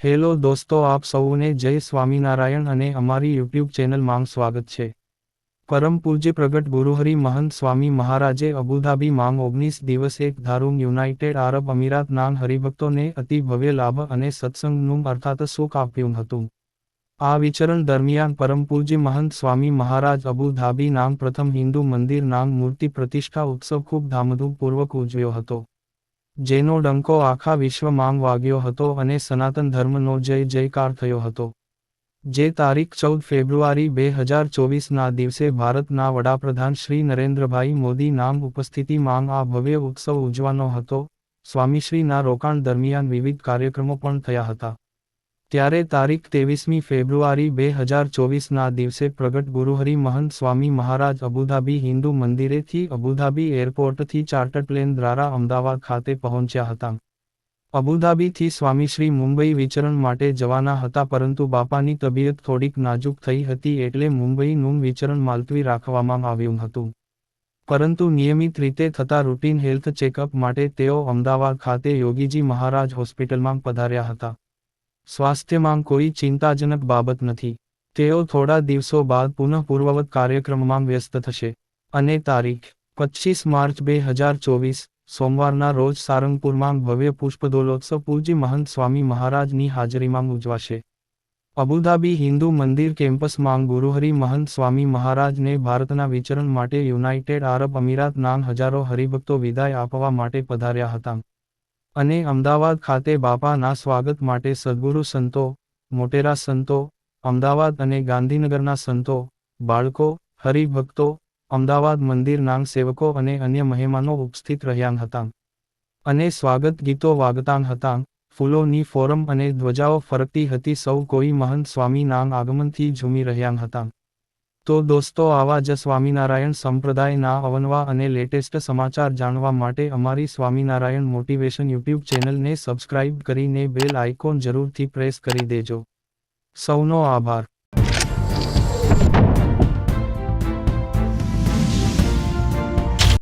Hello દોસ્તો, આપ સૌને જય સ્વામિનારાયણ અને અમારી યુટ્યુબ ચેનલમાં સ્વાગત છે. પરમ પૂજ્ય પ્રગટ ગુરુહરિ મહંત સ્વામી મહારાજે અબુધાબી માંગ 19 દિવસ એક ધારૂમ યુનાઇટેડ આરબ અમીરાત નાં હરિભક્તોને અતિ ભવ્ય લાભ અને સત્સંગનું અર્થાત સુખ આપ્યું હતું. આ વિચરણ દરમિયાન પરમ પૂજ્ય મહંત સ્વામી મહારાજ અબુધાબી નામ પ્રથમ હિન્દુ મંદિર નામ મૂર્તિ પ્રતિષ્ઠા ઉત્સવ ખૂબ ધામધૂમપૂર્વક ઉજવ્યો હતો. જેનો ડંકો આખા વિશ્વમાં વાગ્યો હતો અને સનાતન ધર્મનો જય જયકાર થયો હતો. જે તારીખ 14 ફેબ્રુઆરી 2024ના દિવસે ભારતના વડાપ્રધાન શ્રી નરેન્દ્રભાઈ મોદી નામ ઉપસ્થિતિમાં આ ભવ્ય ઉત્સવ ઉજવાનો હતો. સ્વામીશ્રીના રોકાણ દરમિયાન વિવિધ કાર્યક્રમો પણ થયા હતા. ત્યારે તારીખ 23મી ફેબ્રુઆરી 2024ના દિવસે પ્રગટ ગુરુહરિ મહંત સ્વામી મહારાજ અબુધાબી હિન્દુ મંદિરેથી અબુધાબી એરપોર્ટથી ચાર્ટર્ડ પ્લેન દ્વારા અમદાવાદ ખાતે પહોંચ્યા હતા. અબુધાબીથી સ્વામીશ્રી મુંબઈ વિચરણ માટે જવાના હતા, પરંતુ બાપાની તબિયત થોડીક નાજુક થઈ હતી એટલે મુંબઈનું વિચરણ મુલતવી રાખવામાં આવ્યું હતું. પરંતુ નિયમિત રીતે થતા રૂટીન હેલ્થ ચેકઅપ માટે તેઓ અમદાવાદ ખાતે યોગીજી મહારાજ હોસ્પિટલમાં પધાર્યા હતા. સ્વાસ્થ્યમાં કોઈ ચિંતાજનક બાબત નથી. તેઓ થોડા દિવસો બાદ પુનઃ પૂર્વવત કાર્યક્રમમાં વ્યસ્ત થશે અને તારીખ 25 માર્ચ 2024 સોમવારના રોજ સારંગપુરમાં ભવ્ય પુષ્પદોલોત્સવ પૂજ્ય મહંત સ્વામી મહારાજની હાજરીમાં ઉજવાશે. અબુધાબી હિન્દુ મંદિર કેમ્પસમાં ગુરુહરિ મહંત સ્વામી મહારાજને ભારતના વિચરણ માટે યુનાઇટેડ આરબ અમીરાત નાં હજારો હરિભક્તો વિદાય આપવા માટે પધાર્યા હતા. અને અમદાવાદ ખાતે બાપાના સ્વાગત માટે સદ્ગુરુ સંતો, મોટેરા સંતો, અમદાવાદ અને ગાંધીનગરના સંતો, બાળકો, હરિભક્તો, અમદાવાદ મંદિરના સેવકો અને અન્ય મહેમાનો ઉપસ્થિત રહ્યા હતા. અને સ્વાગત ગીતો વાગતાં હતાં, ફૂલોની ફોરમ અને ધ્વજાઓ ફરકતી હતી. સૌ કોઈ મહંત સ્વામીના આગમનથી ઝૂમી રહ્યા હતા. તો દોસ્તો, આવા જ સ્વામિનારાયણ સંપ્રદાયના અવનવા અને લેટેસ્ટ સમાચાર જાણવા માટે અમારી સ્વામિનારાયણ મોટિવેશન યુટ્યુબ ચેનલને સબસ્ક્રાઇબ કરીને બેલ આઇકોન જરૂરથી પ્રેસ કરી દેજો. સૌનો આભાર.